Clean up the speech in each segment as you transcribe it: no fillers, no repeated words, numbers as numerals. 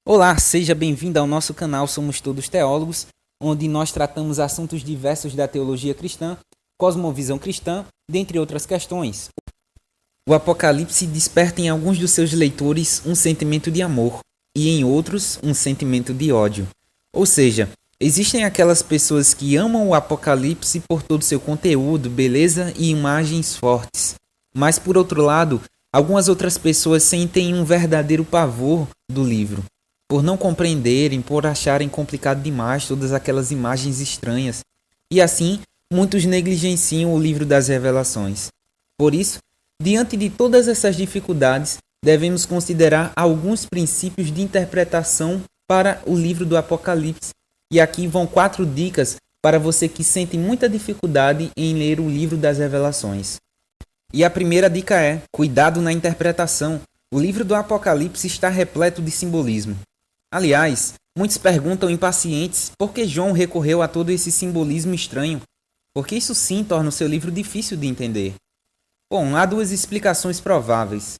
Olá, seja bem-vindo ao nosso canal Somos Todos Teólogos, onde nós tratamos assuntos diversos da teologia cristã, cosmovisão cristã, dentre outras questões. O Apocalipse desperta em alguns dos seus leitores um sentimento de amor e em outros um sentimento de ódio. Ou seja, existem aquelas pessoas que amam o Apocalipse por todo seu conteúdo, beleza e imagens fortes. Mas por outro lado, algumas outras pessoas sentem um verdadeiro pavor do livro, por não compreenderem, por acharem complicado demais todas aquelas imagens estranhas. E assim, muitos negligenciam o livro das revelações. Por isso, diante de todas essas dificuldades, devemos considerar alguns princípios de interpretação para o livro do Apocalipse. E aqui vão 4 dicas para você que sente muita dificuldade em ler o livro das revelações. E a primeira dica é: cuidado na interpretação. O livro do Apocalipse está repleto de simbolismo. Aliás, muitos perguntam impacientes por que João recorreu a todo esse simbolismo estranho, porque isso sim torna o seu livro difícil de entender. Bom, há 2 explicações prováveis.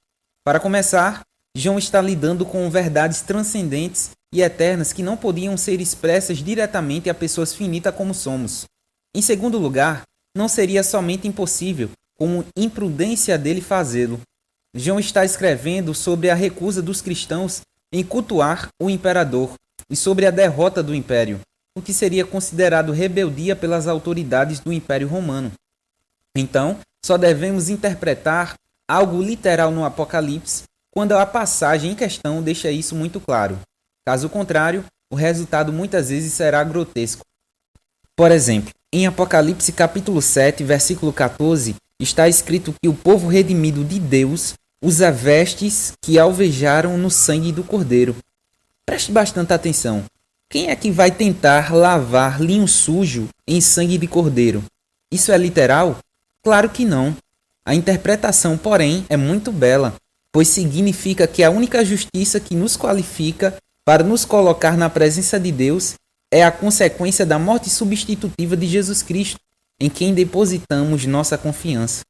Para começar, João está lidando com verdades transcendentes e eternas que não podiam ser expressas diretamente a pessoas finitas como somos. Em segundo lugar, não seria somente impossível, como imprudência dele fazê-lo. João está escrevendo sobre a recusa dos cristãos em cultuar o imperador e sobre a derrota do império, o que seria considerado rebeldia pelas autoridades do Império Romano. Então, só devemos interpretar algo literal no Apocalipse quando a passagem em questão deixa isso muito claro. Caso contrário, o resultado muitas vezes será grotesco. Por exemplo, em Apocalipse capítulo 7, versículo 14, está escrito que o povo redimido de Deus usa vestes que alvejaram no sangue do Cordeiro. Preste bastante atenção. Quem é que vai tentar lavar linho sujo em sangue de Cordeiro? Isso é literal? Claro que não. A interpretação, porém, é muito bela, pois significa que a única justiça que nos qualifica para nos colocar na presença de Deus é a consequência da morte substitutiva de Jesus Cristo, em quem depositamos nossa confiança.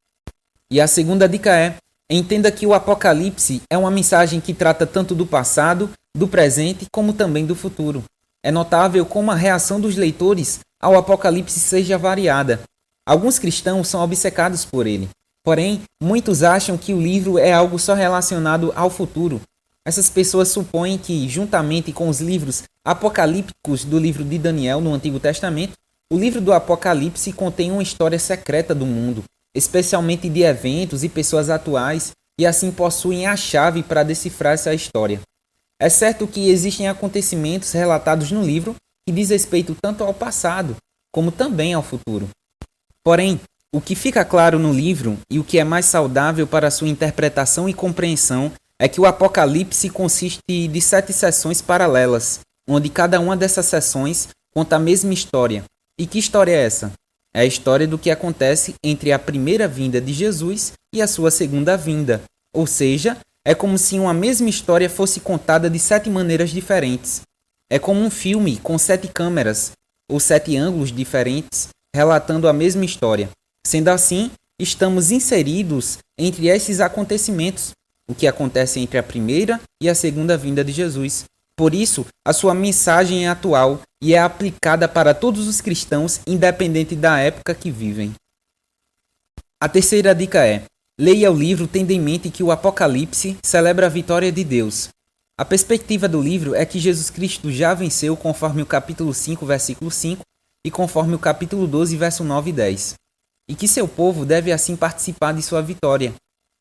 E a segunda dica é: entenda que o Apocalipse é uma mensagem que trata tanto do passado, do presente, como também do futuro. É notável como a reação dos leitores ao Apocalipse seja variada. Alguns cristãos são obcecados por ele. Porém, muitos acham que o livro é algo só relacionado ao futuro. Essas pessoas supõem que, juntamente com os livros apocalípticos do livro de Daniel no Antigo Testamento, o livro do Apocalipse contém uma história secreta do mundo, especialmente de eventos e pessoas atuais, e assim possuem a chave para decifrar essa história. É certo que existem acontecimentos relatados no livro que diz respeito tanto ao passado, como também ao futuro. Porém, o que fica claro no livro, e o que é mais saudável para sua interpretação e compreensão, é que o Apocalipse consiste de 7 sessões paralelas, onde cada uma dessas sessões conta a mesma história. E que história é essa? É a história do que acontece entre a primeira vinda de Jesus e a sua segunda vinda. Ou seja, é como se uma mesma história fosse contada de 7 maneiras diferentes. É como um filme com 7 câmeras, ou 7 ângulos diferentes, relatando a mesma história. Sendo assim, estamos inseridos entre esses acontecimentos, o que acontece entre a primeira e a segunda vinda de Jesus. Por isso, a sua mensagem é atual e é aplicada para todos os cristãos, independente da época que vivem. A terceira dica é: leia o livro tendo em mente que o Apocalipse celebra a vitória de Deus. A perspectiva do livro é que Jesus Cristo já venceu, conforme o capítulo 5, versículo 5, e conforme o capítulo 12, verso 9 e 10. E que seu povo deve assim participar de sua vitória.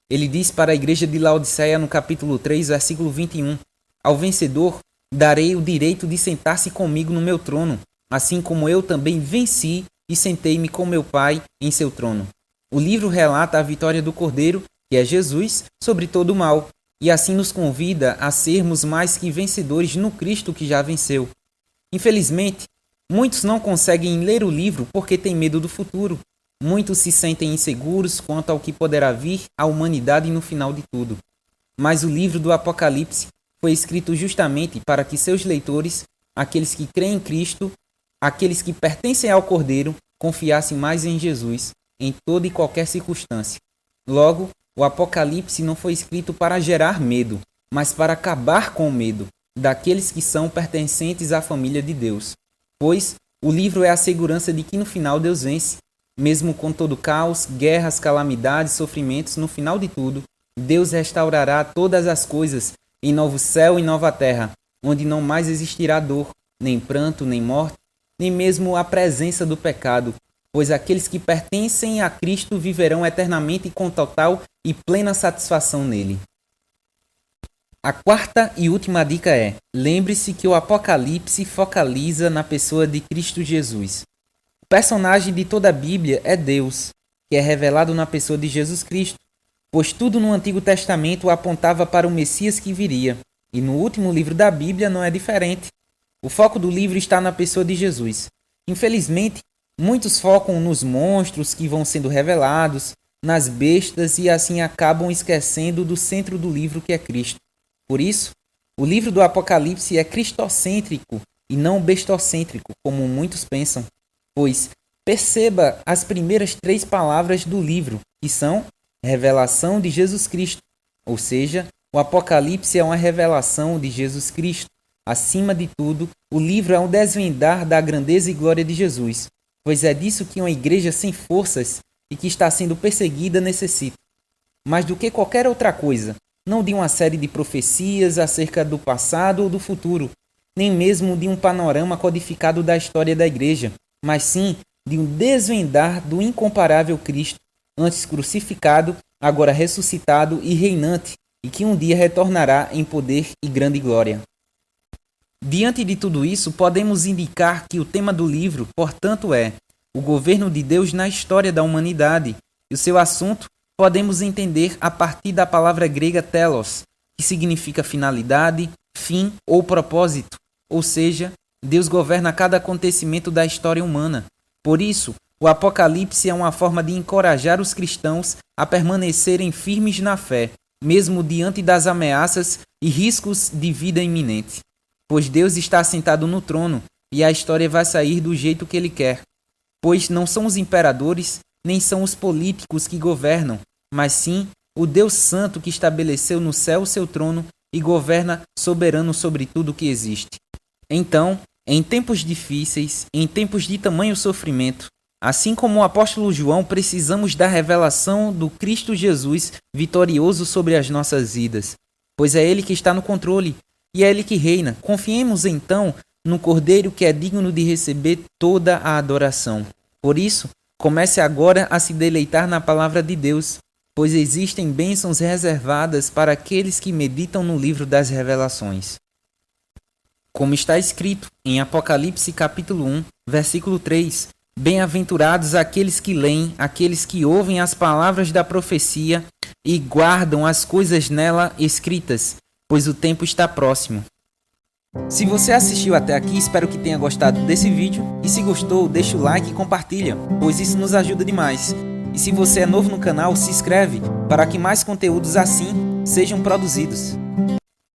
Ele diz para a igreja de Laodiceia no capítulo 3, versículo 21, ao vencedor darei o direito de sentar-se comigo no meu trono, assim como eu também venci e sentei-me com meu Pai em seu trono. O livro relata a vitória do Cordeiro, que é Jesus, sobre todo o mal, e assim nos convida a sermos mais que vencedores no Cristo que já venceu. Infelizmente, muitos não conseguem ler o livro porque têm medo do futuro. Muitos se sentem inseguros quanto ao que poderá vir à humanidade no final de tudo. Mas o livro do Apocalipse foi escrito justamente para que seus leitores, aqueles que creem em Cristo, aqueles que pertencem ao Cordeiro, confiassem mais em Jesus, em toda e qualquer circunstância. Logo, o Apocalipse não foi escrito para gerar medo, mas para acabar com o medo. daqueles que são pertencentes à família de Deus. Pois o livro é a segurança de que no final Deus vence. Mesmo com todo caos, guerras, calamidades, sofrimentos, no final de tudo, Deus restaurará todas as coisas em novo céu e nova terra, onde não mais existirá dor, nem pranto, nem morte, nem mesmo a presença do pecado, pois aqueles que pertencem a Cristo viverão eternamente com total e plena satisfação nele. A quarta e última dica é: lembre-se que o Apocalipse focaliza na pessoa de Cristo Jesus. O personagem de toda a Bíblia é Deus, que é revelado na pessoa de Jesus Cristo, pois tudo no Antigo Testamento apontava para o Messias que viria, e no último livro da Bíblia não é diferente. O foco do livro está na pessoa de Jesus. Infelizmente, muitos focam nos monstros que vão sendo revelados, nas bestas e assim acabam esquecendo do centro do livro que é Cristo. Por isso, o livro do Apocalipse é cristocêntrico e não bestocêntrico, como muitos pensam. Pois perceba as primeiras 3 palavras do livro, que são revelação de Jesus Cristo. Ou seja, o Apocalipse é uma revelação de Jesus Cristo. Acima de tudo, o livro é um desvendar da grandeza e glória de Jesus, pois é disso que uma igreja sem forças e que está sendo perseguida necessita. Mais do que qualquer outra coisa, não de uma série de profecias acerca do passado ou do futuro, nem mesmo de um panorama codificado da história da igreja, mas sim de um desvendar do incomparável Cristo, antes crucificado, agora ressuscitado e reinante, e que um dia retornará em poder e grande glória. Diante de tudo isso, podemos indicar que o tema do livro, portanto, é o governo de Deus na história da humanidade, e o seu assunto podemos entender a partir da palavra grega telos, que significa finalidade, fim ou propósito, ou seja, Deus governa cada acontecimento da história humana. Por isso, o Apocalipse é uma forma de encorajar os cristãos a permanecerem firmes na fé, mesmo diante das ameaças e riscos de vida iminente. Pois Deus está sentado no trono e a história vai sair do jeito que Ele quer. Pois não são os imperadores, nem são os políticos que governam, mas sim o Deus Santo que estabeleceu no céu o seu trono e governa soberano sobre tudo que existe. Então, em tempos difíceis, em tempos de tamanho sofrimento, assim como o apóstolo João, precisamos da revelação do Cristo Jesus vitorioso sobre as nossas vidas, pois é Ele que está no controle e é Ele que reina. Confiemos então no Cordeiro que é digno de receber toda a adoração. Por isso, comece agora a se deleitar na palavra de Deus, pois existem bênçãos reservadas para aqueles que meditam no livro das revelações. Como está escrito em Apocalipse capítulo 1, versículo 3, bem-aventurados aqueles que leem, aqueles que ouvem as palavras da profecia e guardam as coisas nela escritas, pois o tempo está próximo. Se você assistiu até aqui, espero que tenha gostado desse vídeo, e se gostou, deixa o like e compartilha, pois isso nos ajuda demais. E se você é novo no canal, se inscreve para que mais conteúdos assim sejam produzidos.